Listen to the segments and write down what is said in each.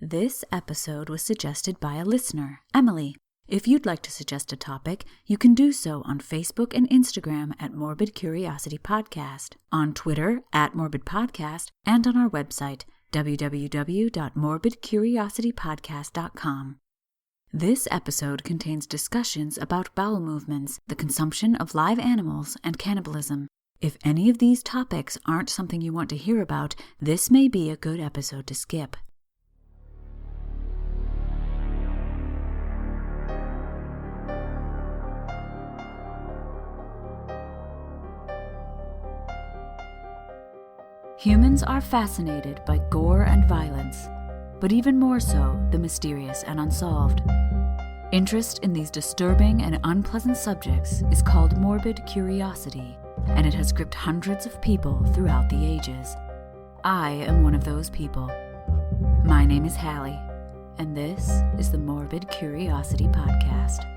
This episode was suggested by a listener, Emily. If you'd like to suggest a topic, you can do so on Facebook and Instagram at Morbid Curiosity Podcast, on Twitter at Morbid Podcast, and on our website, www.morbidcuriositypodcast.com. This episode contains discussions about bowel movements, the consumption of live animals, and cannibalism. If any of these topics aren't something you want to hear about, this may be a good episode to skip. Humans are fascinated by gore and violence, but even more so, the mysterious and unsolved. Interest in these disturbing and unpleasant subjects is called morbid curiosity, and it has gripped hundreds of people throughout the ages. I am one of those people. My name is Hallie, and this is the Morbid Curiosity Podcast.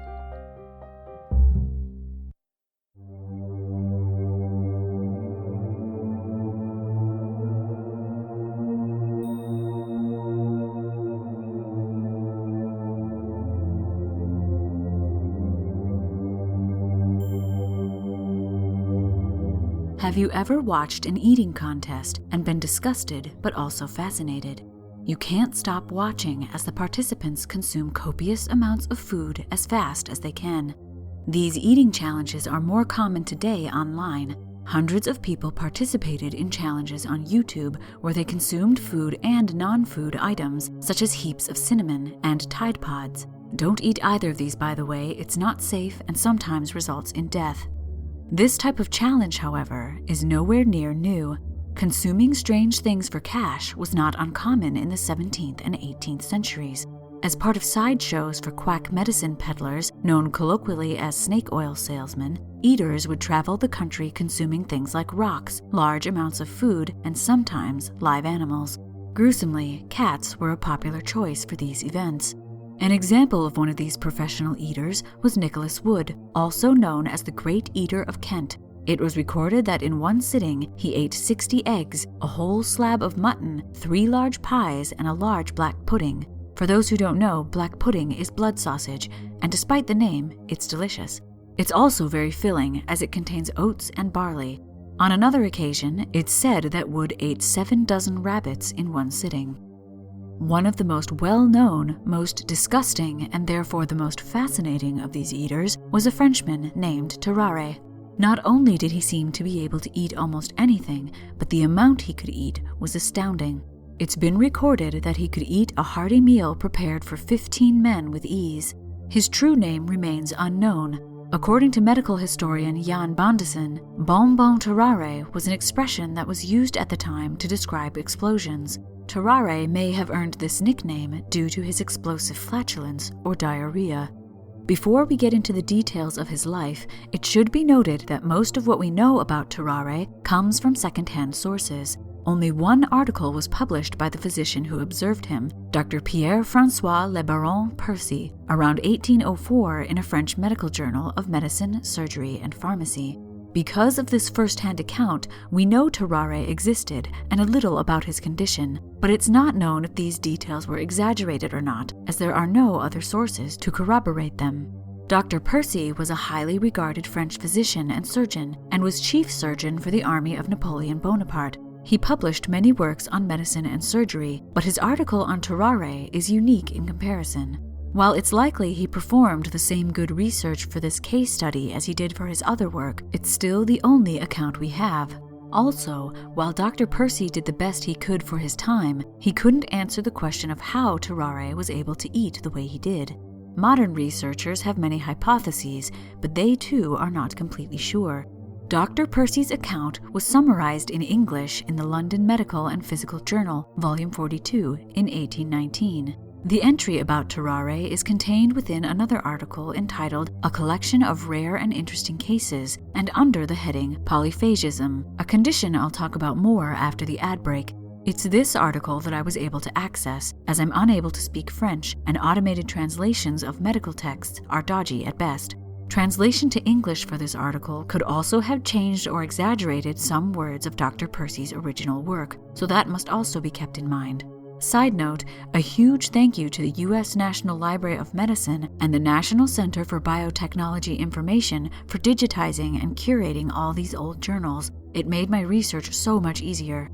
Have you ever watched an eating contest and been disgusted but also fascinated? You can't stop watching as the participants consume copious amounts of food as fast as they can. These eating challenges are more common today online. Hundreds of people participated in challenges on YouTube where they consumed food and non-food items such as heaps of cinnamon and Tide Pods. Don't eat either of these, by the way. It's not safe and sometimes results in death. This type of challenge, however, is nowhere near new. Consuming strange things for cash was not uncommon in the 17th and 18th centuries. As part of sideshows for quack medicine peddlers, known colloquially as snake oil salesmen, eaters would travel the country consuming things like rocks, large amounts of food, and sometimes live animals. Gruesomely, cats were a popular choice for these events. An example of one of these professional eaters was Nicholas Wood, also known as the Great Eater of Kent. It was recorded that in one sitting, he ate 60 eggs, a whole slab of mutton, 3 large pies, and a large black pudding. For those who don't know, black pudding is blood sausage, and despite the name, it's delicious. It's also very filling, as it contains oats and barley. On another occasion, it's said that Wood ate 7 dozen rabbits in one sitting. One of the most well-known, most disgusting, and therefore the most fascinating of these eaters was a Frenchman named Tarrare. Not only did he seem to be able to eat almost anything, but the amount he could eat was astounding. It's been recorded that he could eat a hearty meal prepared for 15 men with ease. His true name remains unknown. According to medical historian Jan Bondeson, bonbon Tarrare was an expression that was used at the time to describe explosions. Tarrare may have earned this nickname due to his explosive flatulence or diarrhea. Before we get into the details of his life, it should be noted that most of what we know about Tarrare comes from second-hand sources. Only one article was published by the physician who observed him, Dr. Pierre-François Le Baron Percy, around 1804 in a French medical journal of medicine, surgery, and pharmacy. Because of this first-hand account, we know Tarrare existed and a little about his condition, but it's not known if these details were exaggerated or not, as there are no other sources to corroborate them. Dr. Percy was a highly regarded French physician and surgeon, and was chief surgeon for the army of Napoleon Bonaparte. He published many works on medicine and surgery, but his article on Tarrare is unique in comparison. While it's likely he performed the same good research for this case study as he did for his other work, it's still the only account we have. Also, while Dr. Percy did the best he could for his time, he couldn't answer the question of how Tarrare was able to eat the way he did. Modern researchers have many hypotheses, but they too are not completely sure. Dr. Percy's account was summarized in English in the London Medical and Physical Journal, Volume 42, in 1819. The entry about Tarrare is contained within another article entitled A Collection of Rare and Interesting Cases, and under the heading Polyphagism, a condition I'll talk about more after the ad break. It's this article that I was able to access, as I'm unable to speak French, and automated translations of medical texts are dodgy at best. Translation to English for this article could also have changed or exaggerated some words of Dr. Percy's original work, so that must also be kept in mind. Side note, a huge thank you to the U.S. National Library of Medicine and the National Center for Biotechnology Information for digitizing and curating all these old journals. It made my research so much easier.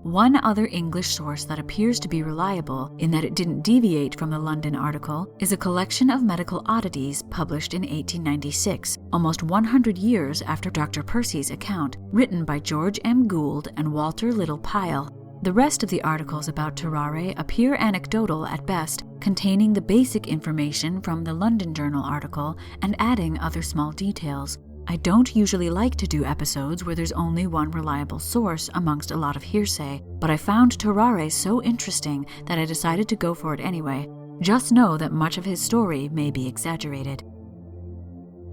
One other English source that appears to be reliable, in that it didn't deviate from the London article, is a collection of medical oddities published in 1896, almost 100 years after Dr. Percy's account, written by George M. Gould and Walter Little Pyle. The rest of the articles about Tarrare appear anecdotal at best, containing the basic information from the London Journal article and adding other small details. I don't usually like to do episodes where there's only one reliable source amongst a lot of hearsay, but I found Tarrare so interesting that I decided to go for it anyway. Just know that much of his story may be exaggerated.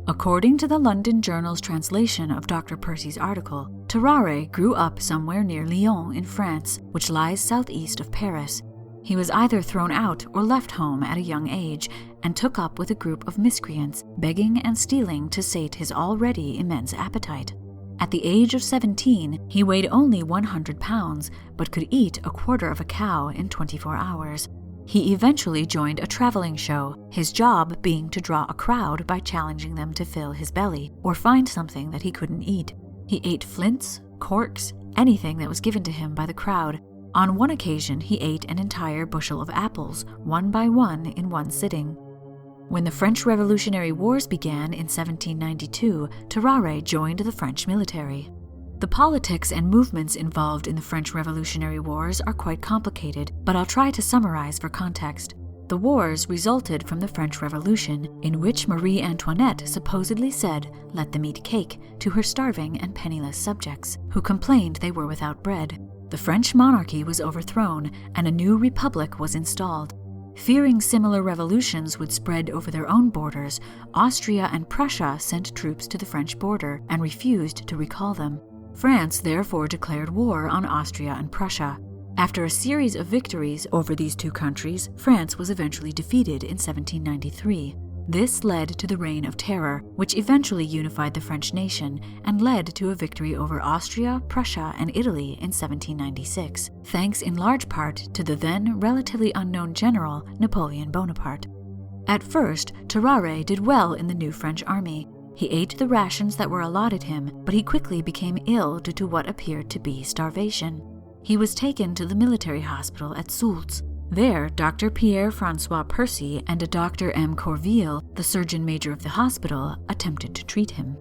According to the London Journal's translation of Dr. Percy's article, Tarrare grew up somewhere near Lyon in France, which lies southeast of Paris. He was either thrown out or left home at a young age and took up with a group of miscreants, begging and stealing to sate his already immense appetite. At the age of 17, he weighed only 100 pounds, but could eat a quarter of a cow in 24 hours. He eventually joined a traveling show, his job being to draw a crowd by challenging them to fill his belly or find something that he couldn't eat. He ate flints, corks, anything that was given to him by the crowd. On one occasion, he ate an entire bushel of apples, one by one, in one sitting. When the French Revolutionary Wars began in 1792, Tarrare joined the French military. The politics and movements involved in the French Revolutionary Wars are quite complicated, but I'll try to summarize for context. The wars resulted from the French Revolution, in which Marie Antoinette supposedly said, "Let them eat cake," to her starving and penniless subjects, who complained they were without bread. The French monarchy was overthrown, and a new republic was installed. Fearing similar revolutions would spread over their own borders, Austria and Prussia sent troops to the French border and refused to recall them. France therefore declared war on Austria and Prussia. After a series of victories over these two countries, France was eventually defeated in 1793. This led to the Reign of Terror, which eventually unified the French nation and led to a victory over Austria, Prussia, and Italy in 1796, thanks in large part to the then relatively unknown general Napoleon Bonaparte. At first, Tarrare did well in the new French army. He ate the rations that were allotted him, but he quickly became ill due to what appeared to be starvation. He was taken to the military hospital at Soultz. There, Dr. Pierre-François Percy and a Dr. M. Corville, the surgeon major of the hospital, attempted to treat him.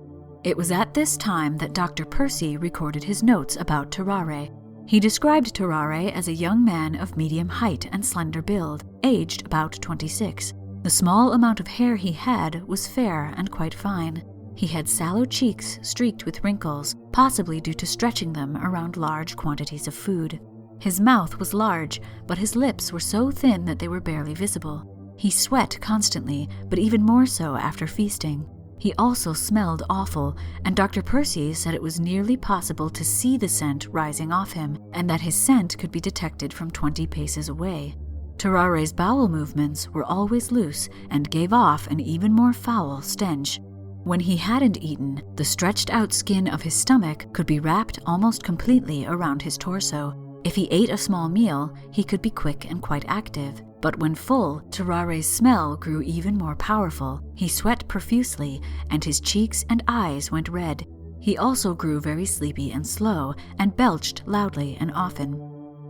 It was at this time that Dr. Percy recorded his notes about Tarrare. He described Tarrare as a young man of medium height and slender build, aged about 26. The small amount of hair he had was fair and quite fine. He had sallow cheeks streaked with wrinkles, possibly due to stretching them around large quantities of food. His mouth was large, but his lips were so thin that they were barely visible. He sweat constantly, but even more so after feasting. He also smelled awful, and Dr. Percy said it was nearly possible to see the scent rising off him, and that his scent could be detected from 20 paces away. Tarrare's bowel movements were always loose and gave off an even more foul stench. When he hadn't eaten, the stretched-out skin of his stomach could be wrapped almost completely around his torso. If he ate a small meal, he could be quick and quite active. But when full, Tarrare's smell grew even more powerful. He sweat profusely, and his cheeks and eyes went red. He also grew very sleepy and slow, and belched loudly and often.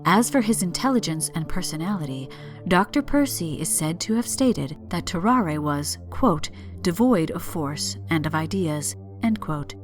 As for his intelligence and personality, Dr. Percy is said to have stated that Tarrare was, quote, devoid of force and of ideas, end quote.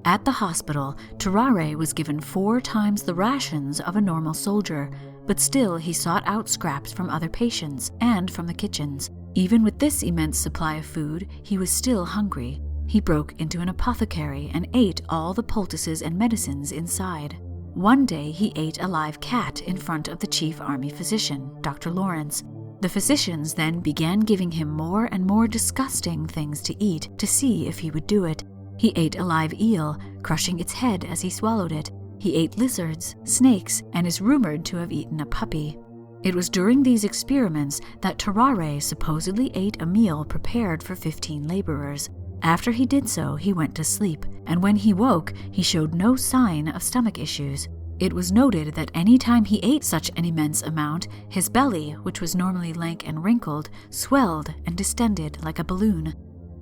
At the hospital, Tarrare was given 4 times the rations of a normal soldier, but still he sought out scraps from other patients and from the kitchens. Even with this immense supply of food, he was still hungry. He broke into an apothecary and ate all the poultices and medicines inside. One day he ate a live cat in front of the chief army physician, Dr. Lawrence. The physicians then began giving him more and more disgusting things to eat to see if he would do it. He ate a live eel, crushing its head as he swallowed it. He ate lizards, snakes, and is rumored to have eaten a puppy. It was during these experiments that Tarrare supposedly ate a meal prepared for 15 laborers. After he did so, he went to sleep, and when he woke, he showed no sign of stomach issues. It was noted that any time he ate such an immense amount, his belly, which was normally lank and wrinkled, swelled and distended like a balloon.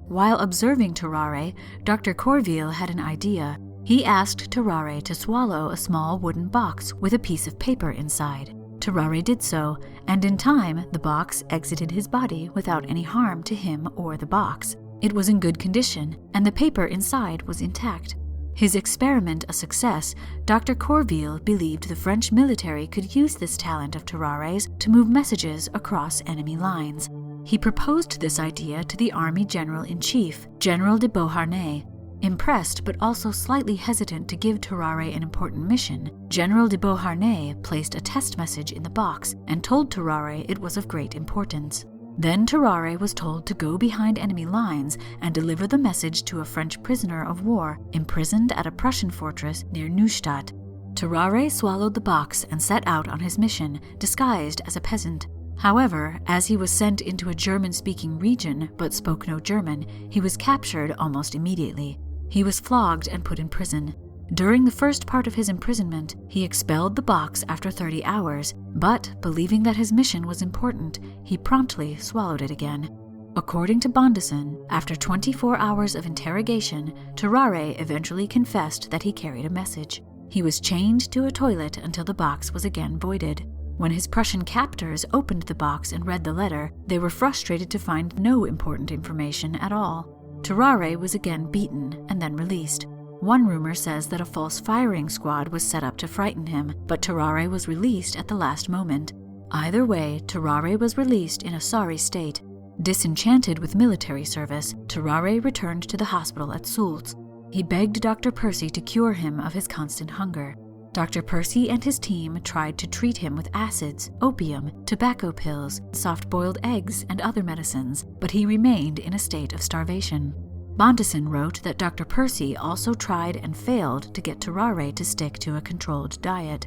While observing Tarrare, Dr. Corville had an idea. He asked Tarrare to swallow a small wooden box with a piece of paper inside. Tarrare did so, and in time the box exited his body without any harm to him or the box. It was in good condition, and the paper inside was intact. His experiment a success, Dr. Corville believed the French military could use this talent of Tarrare's to move messages across enemy lines. He proposed this idea to the Army General-in-Chief, General de Beauharnais. Impressed but also slightly hesitant to give Tarrare an important mission, General de Beauharnais placed a test message in the box and told Tarrare it was of great importance. Then Tarrare was told to go behind enemy lines and deliver the message to a French prisoner of war imprisoned at a Prussian fortress near Neustadt. Tarrare swallowed the box and set out on his mission, disguised as a peasant. However, as he was sent into a German-speaking region but spoke no German, he was captured almost immediately. He was flogged and put in prison. During the first part of his imprisonment, he expelled the box after 30 hours, but, believing that his mission was important, he promptly swallowed it again. According to Bondison, after 24 hours of interrogation, Tarrare eventually confessed that he carried a message. He was chained to a toilet until the box was again voided. When his Prussian captors opened the box and read the letter, they were frustrated to find no important information at all. Tarrare was again beaten and then released. One rumor says that a false firing squad was set up to frighten him, but Tarrare was released at the last moment. Either way, Tarrare was released in a sorry state. Disenchanted with military service, Tarrare returned to the hospital at Soultz. He begged Dr. Percy to cure him of his constant hunger. Dr. Percy and his team tried to treat him with acids, opium, tobacco pills, soft-boiled eggs, and other medicines, but he remained in a state of starvation. Bondison wrote that Dr. Percy also tried and failed to get Tarrare to stick to a controlled diet.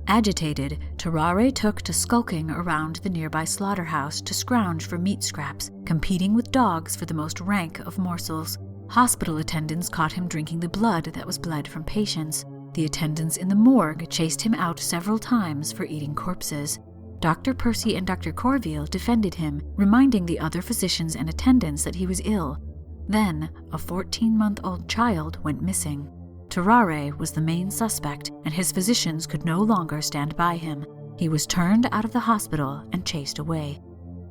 Agitated, Tarrare took to skulking around the nearby slaughterhouse to scrounge for meat scraps, competing with dogs for the most rank of morsels. Hospital attendants caught him drinking the blood that was bled from patients. The attendants in the morgue chased him out several times for eating corpses. Dr. Percy and Dr. Corville defended him, reminding the other physicians and attendants that he was ill. Then, a 14-month-old child went missing. Tarrare was the main suspect, and his physicians could no longer stand by him. He was turned out of the hospital and chased away.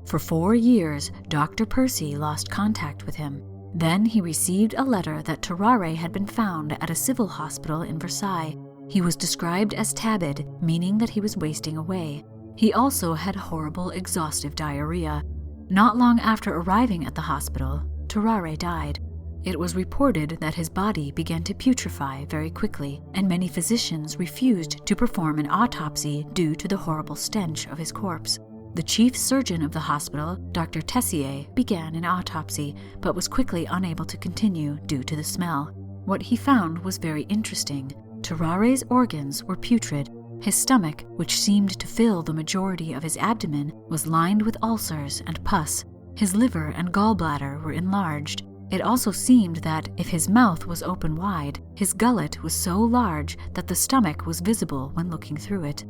For 4 years, Dr. Percy lost contact with him. Then he received a letter that Tarrare had been found at a civil hospital in Versailles. He was described as tabid, meaning that he was wasting away. He also had horrible, exhaustive diarrhea. Not long after arriving at the hospital, Tarrare died. It was reported that his body began to putrefy very quickly, and many physicians refused to perform an autopsy due to the horrible stench of his corpse. The chief surgeon of the hospital, Dr. Tessier, began an autopsy, but was quickly unable to continue due to the smell. What he found was very interesting. Tarrare's organs were putrid. His stomach, which seemed to fill the majority of his abdomen, was lined with ulcers and pus. His liver and gallbladder were enlarged. It also seemed that, if his mouth was open wide, his gullet was so large that the stomach was visible when looking through it.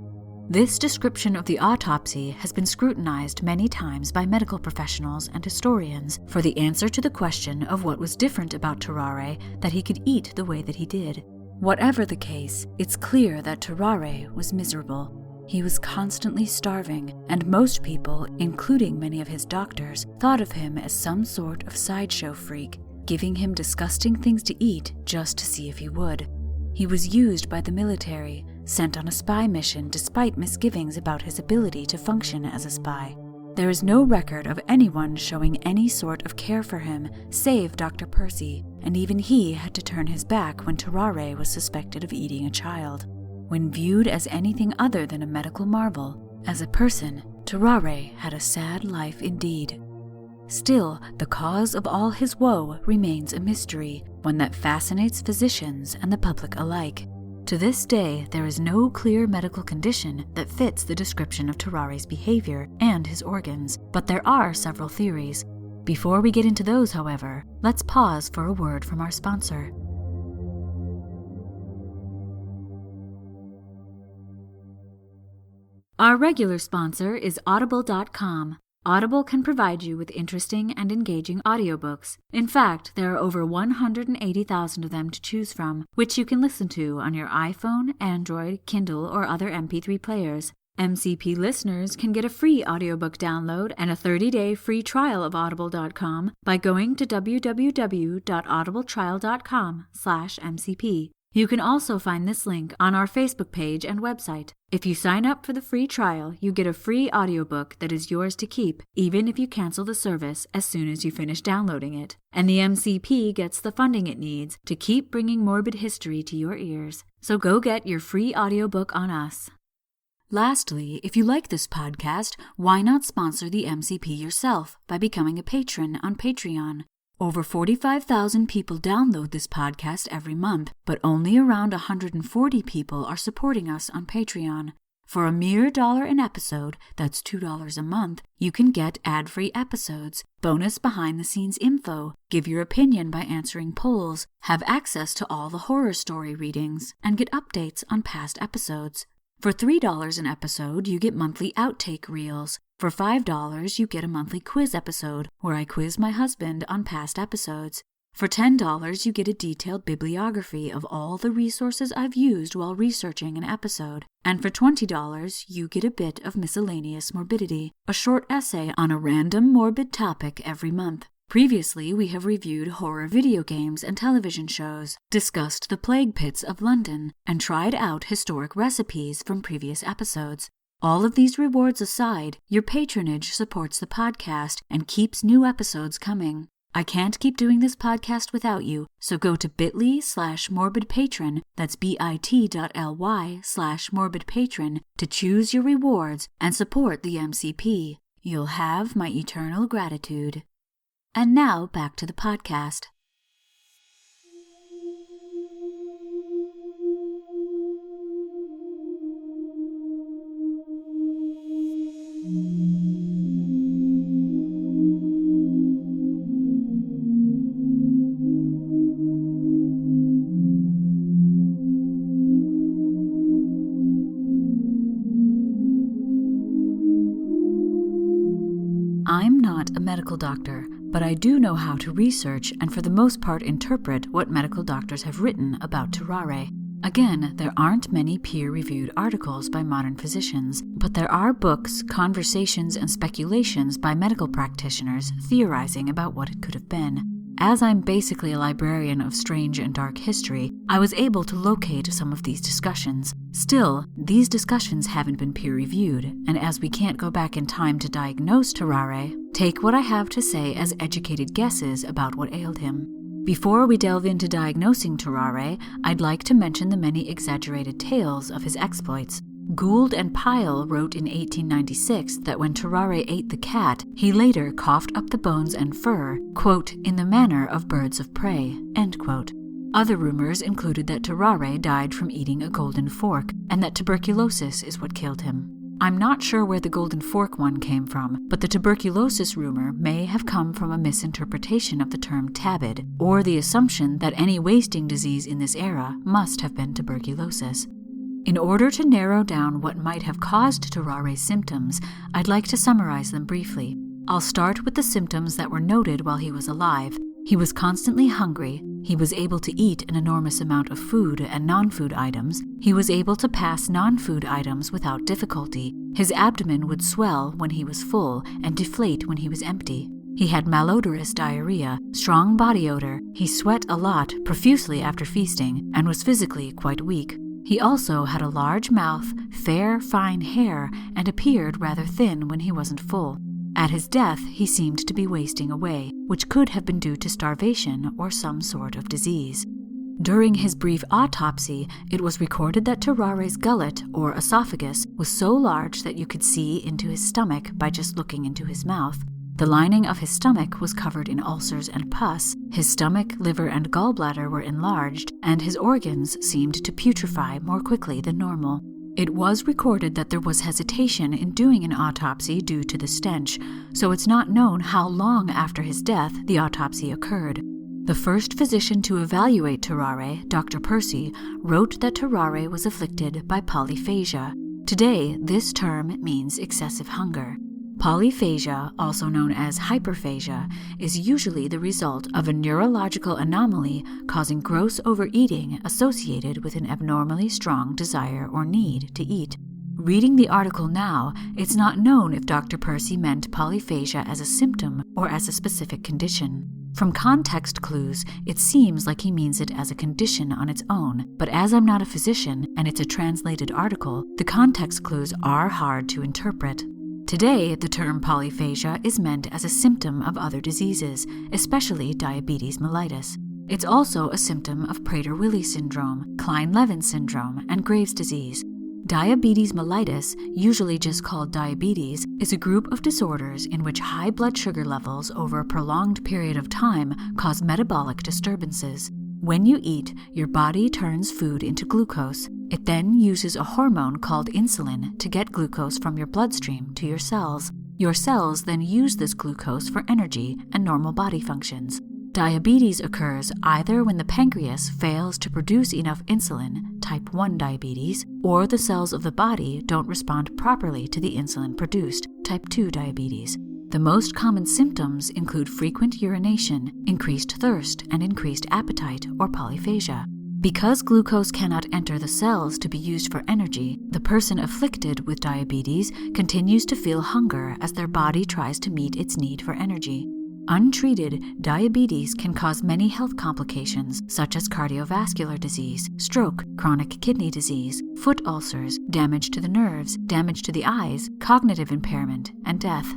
This description of the autopsy has been scrutinized many times by medical professionals and historians for the answer to the question of what was different about Tarrare that he could eat the way that he did. Whatever the case, it's clear that Tarrare was miserable. He was constantly starving, and most people, including many of his doctors, thought of him as some sort of sideshow freak, giving him disgusting things to eat just to see if he would. He was used by the military, sent on a spy mission despite misgivings about his ability to function as a spy. There is no record of anyone showing any sort of care for him, save Dr. Percy, and even he had to turn his back when Tarrare was suspected of eating a child. When viewed as anything other than a medical marvel, as a person, Tarrare had a sad life indeed. Still, the cause of all his woe remains a mystery, one that fascinates physicians and the public alike. To this day, there is no clear medical condition that fits the description of Tarrare's behavior and his organs, but there are several theories. Before we get into those, however, let's pause for a word from our sponsor. Our regular sponsor is Audible.com. Audible can provide you with interesting and engaging audiobooks. In fact, there are over 180,000 of them to choose from, which you can listen to on your iPhone, Android, Kindle, or other MP3 players. MCP listeners can get a free audiobook download and a 30-day free trial of Audible.com by going to www.audibletrial.com/MCP. You can also find this link on our Facebook page and website. If you sign up for the free trial, you get a free audiobook that is yours to keep, even if you cancel the service as soon as you finish downloading it. And the MCP gets the funding it needs to keep bringing morbid history to your ears. So go get your free audiobook on us. Lastly, if you like this podcast, why not sponsor the MCP yourself by becoming a patron on Patreon? Over 45,000 people download this podcast every month, but only around 140 people are supporting us on Patreon. For a mere $1 an episode, that's $2 a month, you can get ad-free episodes, bonus behind-the-scenes info, give your opinion by answering polls, have access to all the horror story readings, and get updates on past episodes. For $3 an episode, you get monthly outtake reels. For $5, you get a monthly quiz episode, where I quiz my husband on past episodes. For $10, you get a detailed bibliography of all the resources I've used while researching an episode. And for $20, you get a bit of miscellaneous morbidity, a short essay on a random morbid topic every month. Previously, we have reviewed horror video games and television shows, discussed the plague pits of London, and tried out historic recipes from previous episodes. All of these rewards aside, your patronage supports the podcast and keeps new episodes coming. I can't keep doing this podcast without you, so go to bit.ly/morbidpatron, that's bit.ly/morbidpatron, to choose your rewards and support the MCP. You'll have my eternal gratitude. And now, back to the podcast. I'm not a medical doctor, but I do know how to research and for the most part interpret what medical doctors have written about Tarrare. Again, there aren't many peer-reviewed articles by modern physicians, but there are books, conversations, and speculations by medical practitioners theorizing about what it could have been. As I'm basically a librarian of strange and dark history, I was able to locate some of these discussions. Still, these discussions haven't been peer-reviewed, and as we can't go back in time to diagnose Tarrare, take what I have to say as educated guesses about what ailed him. Before we delve into diagnosing Tarrare, I'd like to mention the many exaggerated tales of his exploits. Gould and Pyle wrote in 1896 that when Tarrare ate the cat, he later coughed up the bones and fur, quote, in the manner of birds of prey, end quote. Other rumors included that Tarrare died from eating a golden fork, and that tuberculosis is what killed him. I'm not sure where the golden fork one came from, but the tuberculosis rumor may have come from a misinterpretation of the term tabid, or the assumption that any wasting disease in this era must have been tuberculosis. In order to narrow down what might have caused Tarrare's symptoms, I'd like to summarize them briefly. I'll start with the symptoms that were noted while he was alive. He was constantly hungry. He was able to eat an enormous amount of food and non-food items. He was able to pass non-food items without difficulty. His abdomen would swell when he was full and deflate when he was empty. He had malodorous diarrhea, strong body odor. He sweat a lot, profusely after feasting, and was physically quite weak. He also had a large mouth, fair, fine hair, and appeared rather thin when he wasn't full. At his death, he seemed to be wasting away, which could have been due to starvation or some sort of disease. During his brief autopsy, it was recorded that Tarrare's gullet, or esophagus, was so large that you could see into his stomach by just looking into his mouth. The lining of his stomach was covered in ulcers and pus, his stomach, liver, and gallbladder were enlarged, and his organs seemed to putrefy more quickly than normal. It was recorded that there was hesitation in doing an autopsy due to the stench, so it's not known how long after his death the autopsy occurred. The first physician to evaluate Tarrare, Dr. Percy, wrote that Tarrare was afflicted by polyphagia. Today, this term means excessive hunger. Polyphagia, also known as hyperphagia, is usually the result of a neurological anomaly causing gross overeating associated with an abnormally strong desire or need to eat. Reading the article now, it's not known if Dr. Percy meant polyphagia as a symptom or as a specific condition. From context clues, it seems like he means it as a condition on its own, but as I'm not a physician and it's a translated article, the context clues are hard to interpret. Today, the term polyphagia is meant as a symptom of other diseases, especially diabetes mellitus. It's also a symptom of Prader-Willi syndrome, Klein-Levin syndrome, and Graves' disease. Diabetes mellitus, usually just called diabetes, is a group of disorders in which high blood sugar levels over a prolonged period of time cause metabolic disturbances. When you eat, your body turns food into glucose. It then uses a hormone called insulin to get glucose from your bloodstream to your cells. Your cells then use this glucose for energy and normal body functions. Diabetes occurs either when the pancreas fails to produce enough insulin, type 1 diabetes, or the cells of the body don't respond properly to the insulin produced, type 2 diabetes. The most common symptoms include frequent urination, increased thirst, and increased appetite, or polyphagia. Because glucose cannot enter the cells to be used for energy, the person afflicted with diabetes continues to feel hunger as their body tries to meet its need for energy. Untreated, diabetes can cause many health complications such as cardiovascular disease, stroke, chronic kidney disease, foot ulcers, damage to the nerves, damage to the eyes, cognitive impairment, and death.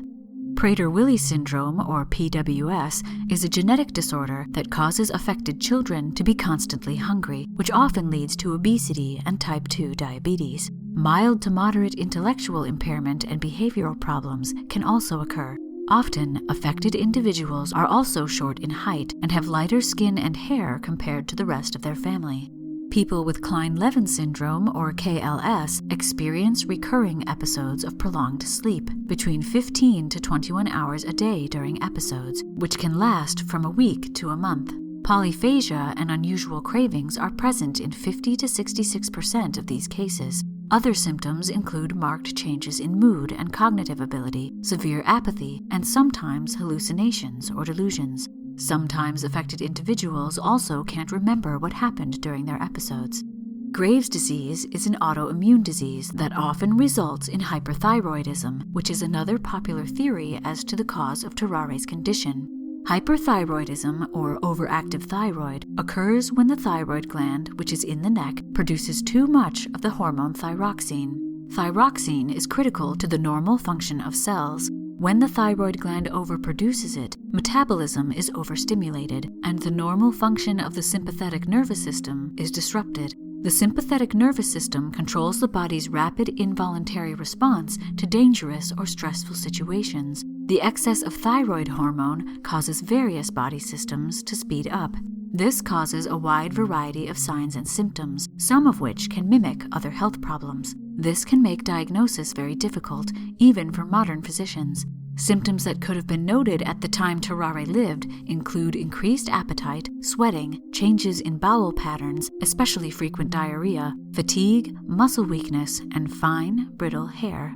Prader-Willi syndrome, or PWS, is a genetic disorder that causes affected children to be constantly hungry, which often leads to obesity and type 2 diabetes. Mild to moderate intellectual impairment and behavioral problems can also occur. Often, affected individuals are also short in height and have lighter skin and hair compared to the rest of their family. People with Klein-Levin syndrome, or KLS, experience recurring episodes of prolonged sleep, between 15 to 21 hours a day during episodes, which can last from a week to a month. Polyphagia and unusual cravings are present in 50 to 66% of these cases. Other symptoms include marked changes in mood and cognitive ability, severe apathy, and sometimes hallucinations or delusions. Sometimes affected individuals also can't remember what happened during their episodes. Graves' disease is an autoimmune disease that often results in hyperthyroidism, which is another popular theory as to the cause of Tarrare's condition. Hyperthyroidism, or overactive thyroid, occurs when the thyroid gland, which is in the neck, produces too much of the hormone thyroxine. Thyroxine is critical to the normal function of cells. When the thyroid gland overproduces it, metabolism is overstimulated, and the normal function of the sympathetic nervous system is disrupted. The sympathetic nervous system controls the body's rapid involuntary response to dangerous or stressful situations. The excess of thyroid hormone causes various body systems to speed up. This causes a wide variety of signs and symptoms, some of which can mimic other health problems. This can make diagnosis very difficult, even for modern physicians. Symptoms that could have been noted at the time Tarrare lived include increased appetite, sweating, changes in bowel patterns, especially frequent diarrhea, fatigue, muscle weakness, and fine, brittle hair.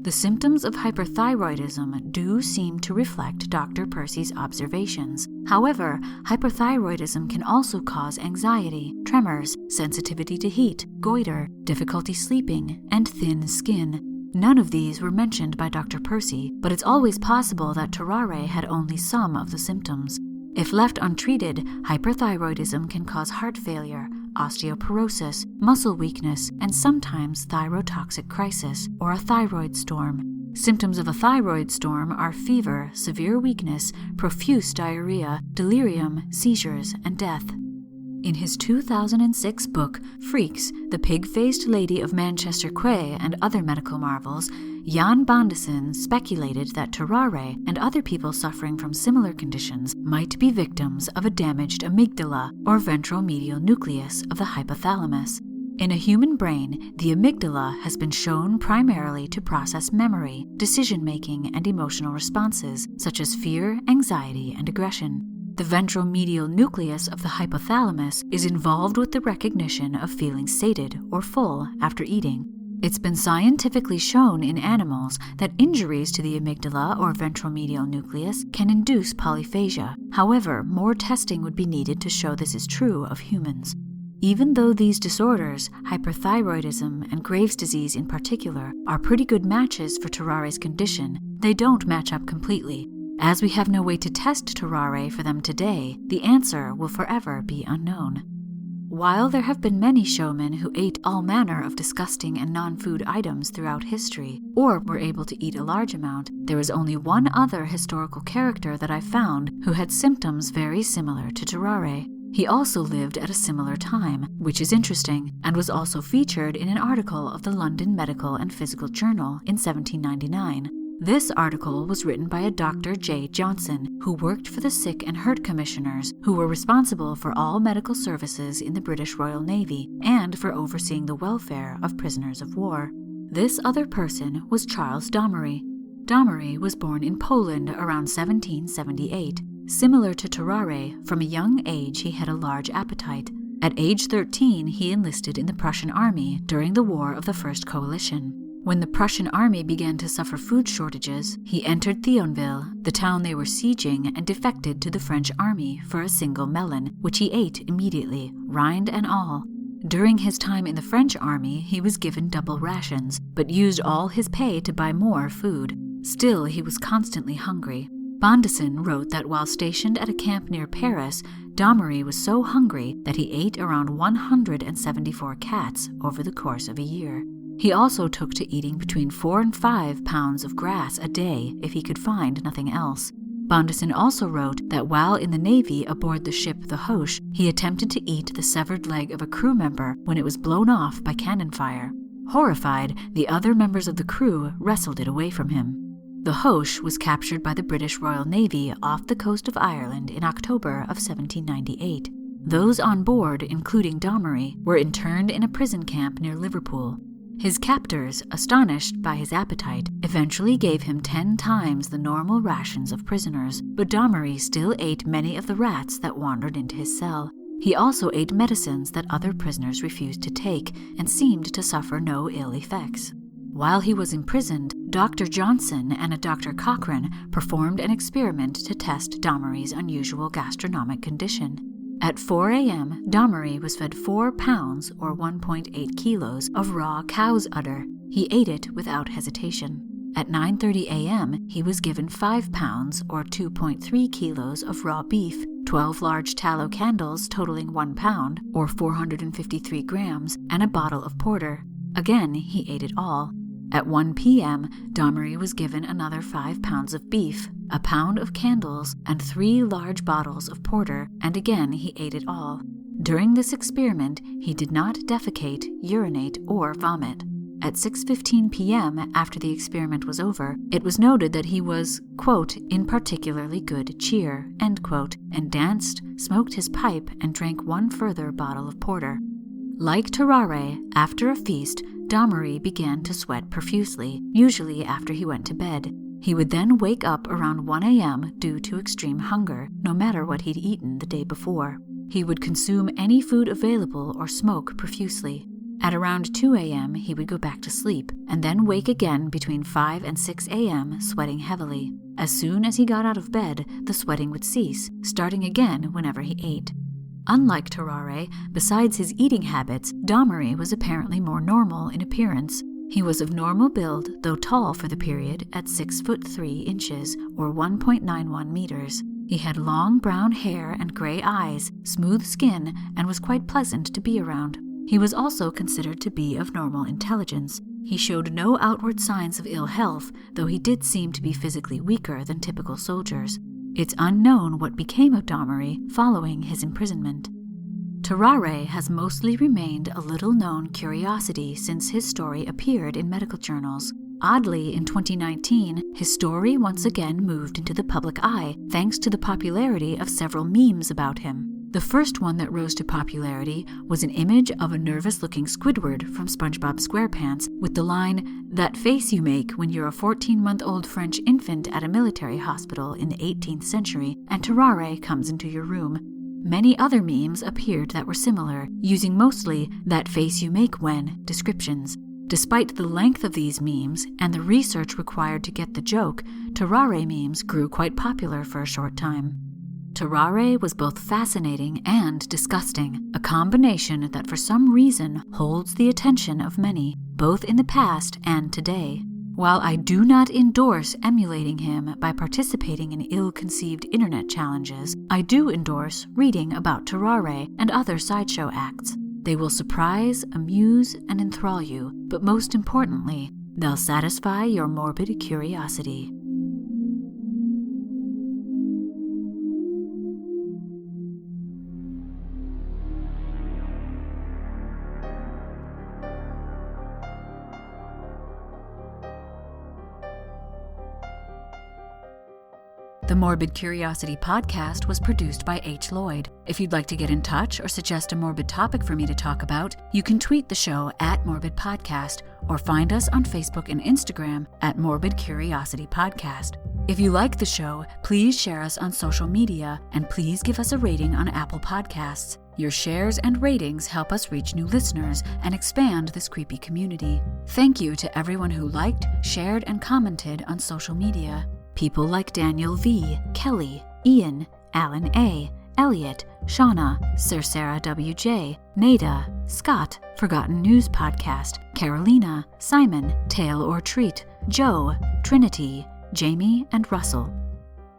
The symptoms of hyperthyroidism do seem to reflect Dr. Percy's observations. However, hyperthyroidism can also cause anxiety, tremors, sensitivity to heat, goiter, difficulty sleeping, and thin skin. None of these were mentioned by Dr. Percy, but it's always possible that Tarrare had only some of the symptoms. If left untreated, hyperthyroidism can cause heart failure, osteoporosis, muscle weakness, and sometimes thyrotoxic crisis, or a thyroid storm. Symptoms of a thyroid storm are fever, severe weakness, profuse diarrhea, delirium, seizures, and death. In his 2006 book, Freaks, The Pig-Faced Lady of Manchester Quay and Other Medical Marvels, Jan Bondeson speculated that Tarrare and other people suffering from similar conditions might be victims of a damaged amygdala, or ventral medial nucleus of the hypothalamus. In a human brain, the amygdala has been shown primarily to process memory, decision-making, and emotional responses, such as fear, anxiety, and aggression. The ventral medial nucleus of the hypothalamus is involved with the recognition of feeling sated or full after eating. It's been scientifically shown in animals that injuries to the amygdala or ventromedial nucleus can induce polyphagia. However, more testing would be needed to show this is true of humans. Even though these disorders, hyperthyroidism and Graves' disease in particular, are pretty good matches for Tarrare's condition, they don't match up completely. As we have no way to test Tarrare for them today, the answer will forever be unknown. While there have been many showmen who ate all manner of disgusting and non-food items throughout history, or were able to eat a large amount, there is only one other historical character that I found who had symptoms very similar to Tarrare. He also lived at a similar time, which is interesting, and was also featured in an article of the London Medical and Physical Journal in 1799. This article was written by a Dr. J. Johnson, who worked for the Sick and Hurt Commissioners, who were responsible for all medical services in the British Royal Navy and for overseeing the welfare of prisoners of war. This other person was Charles Domery. Domery was born in Poland around 1778. Similar to Tarrare, from a young age he had a large appetite. At age 13, he enlisted in the Prussian army during the War of the First Coalition. When the Prussian army began to suffer food shortages, he entered Thionville, the town they were sieging, and defected to the French army for a single melon, which he ate immediately, rind and all. During his time in the French army, he was given double rations, but used all his pay to buy more food. Still, he was constantly hungry. Bondison wrote that while stationed at a camp near Paris, Domery was so hungry that he ate around 174 cats over the course of a year. He also took to eating between 4 and 5 pounds of grass a day if he could find nothing else. Bondison also wrote that while in the Navy aboard the ship the Hoche, he attempted to eat the severed leg of a crew member when it was blown off by cannon fire. Horrified, the other members of the crew wrestled it away from him. The Hoche was captured by the British Royal Navy off the coast of Ireland in October of 1798. Those on board, including Domery, were interned in a prison camp near Liverpool. His captors, astonished by his appetite, eventually gave him 10 times the normal rations of prisoners, but Domery still ate many of the rats that wandered into his cell. He also ate medicines that other prisoners refused to take and seemed to suffer no ill effects. While he was imprisoned, Dr. Johnson and a Dr. Cochrane performed an experiment to test Domery's unusual gastronomic condition. At 4 a.m., Domery was fed 4 pounds or 1.8 kilos of raw cow's udder. He ate it without hesitation. At 9:30 a.m., he was given 5 pounds or 2.3 kilos of raw beef, 12 large tallow candles totaling 1 pound or 453 grams, and a bottle of porter. Again, he ate it all. At 1 p.m., Domery was given another 5 pounds of beef, a pound of candles, and 3 large bottles of porter, and again he ate it all. During this experiment, he did not defecate, urinate, or vomit. At 6:15 p.m., after the experiment was over, it was noted that he was, quote, in particularly good cheer, end quote, and danced, smoked his pipe, and drank 1 further bottle of porter. Like Tarrare, after a feast, Domery began to sweat profusely, usually after he went to bed. He would then wake up around 1 a.m. due to extreme hunger, no matter what he'd eaten the day before. He would consume any food available or smoke profusely. At around 2 a.m., he would go back to sleep, and then wake again between 5 and 6 a.m., sweating heavily. As soon as he got out of bed, the sweating would cease, starting again whenever he ate. Unlike Tarrare, besides his eating habits, Domery was apparently more normal in appearance. He was of normal build, though tall for the period, at 6 foot 3 inches, or 1.91 meters. He had long brown hair and gray eyes, smooth skin, and was quite pleasant to be around. He was also considered to be of normal intelligence. He showed no outward signs of ill health, though he did seem to be physically weaker than typical soldiers. It's unknown what became of Domery following his imprisonment. Tarrare has mostly remained a little-known curiosity since his story appeared in medical journals. Oddly, in 2019, his story once again moved into the public eye thanks to the popularity of several memes about him. The first one that rose to popularity was an image of a nervous-looking Squidward from SpongeBob SquarePants with the line, "That face you make when you're a 14-month-old French infant at a military hospital in the 18th century and Tarrare comes into your room." Many other memes appeared that were similar, using mostly "that face you make when" descriptions. Despite the length of these memes and the research required to get the joke, Tarrare memes grew quite popular for a short time. Tarrare was both fascinating and disgusting, a combination that for some reason holds the attention of many, both in the past and today. While I do not endorse emulating him by participating in ill-conceived internet challenges, I do endorse reading about Tarrare and other sideshow acts. They will surprise, amuse, and enthrall you, but most importantly, they'll satisfy your morbid curiosity. The Morbid Curiosity podcast was produced by H. Lloyd. If you'd like to get in touch or suggest a morbid topic for me to talk about, you can tweet the show at Morbid Podcast or find us on Facebook and Instagram at Morbid Curiosity Podcast. If you like the show, please share us on social media and please give us a rating on Apple Podcasts. Your shares and ratings help us reach new listeners and expand this creepy community. Thank you to everyone who liked, shared, and commented on social media. People like Daniel V., Kelly, Ian, Alan A., Elliot, Shauna, Sir Sarah W.J., Nada, Scott, Forgotten News Podcast, Carolina, Simon, Tale or Treat, Joe, Trinity, Jamie, and Russell.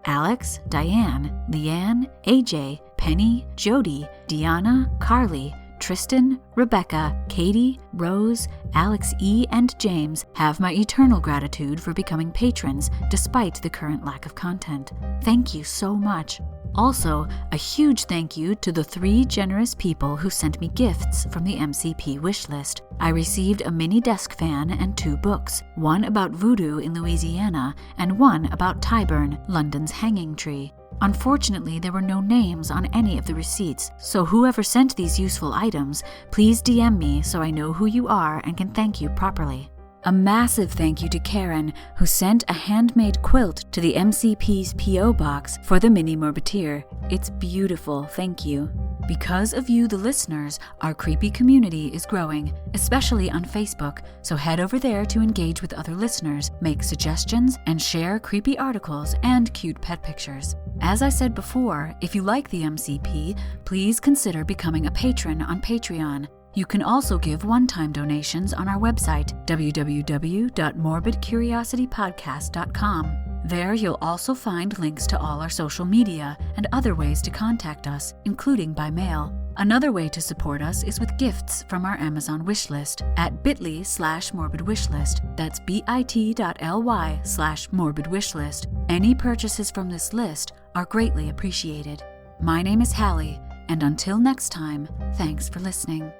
Alex, Diane, Leanne, AJ, Penny, Jody, Deanna, Carly, Tristan, Rebecca, Katie, Rose, Alex E., and James have my eternal gratitude for becoming patrons despite the current lack of content. Thank you so much. Also, a huge thank you to the 3 generous people who sent me gifts from the MCP wish list. I received a mini desk fan and 2 books, one about voodoo in Louisiana and one about Tyburn, London's hanging tree. Unfortunately, there were no names on any of the receipts, so whoever sent these useful items, please DM me so I know who you are and can thank you properly. A massive thank you to Karen, who sent a handmade quilt to the MCP's P.O. box for the Mini Morbiteer. It's beautiful, thank you. Because of you, the listeners, our creepy community is growing, especially on Facebook, so head over there to engage with other listeners, make suggestions, and share creepy articles and cute pet pictures. As I said before, if you like the MCP, please consider becoming a patron on Patreon. You can also give one-time donations on our website, www.morbidcuriositypodcast.com. There you'll also find links to all our social media and other ways to contact us, including by mail. Another way to support us is with gifts from our Amazon wishlist at bit.ly/morbidwishlist. That's bit.ly/morbidwishlist. Any purchases from this list are greatly appreciated. My name is Hallie, and until next time, thanks for listening.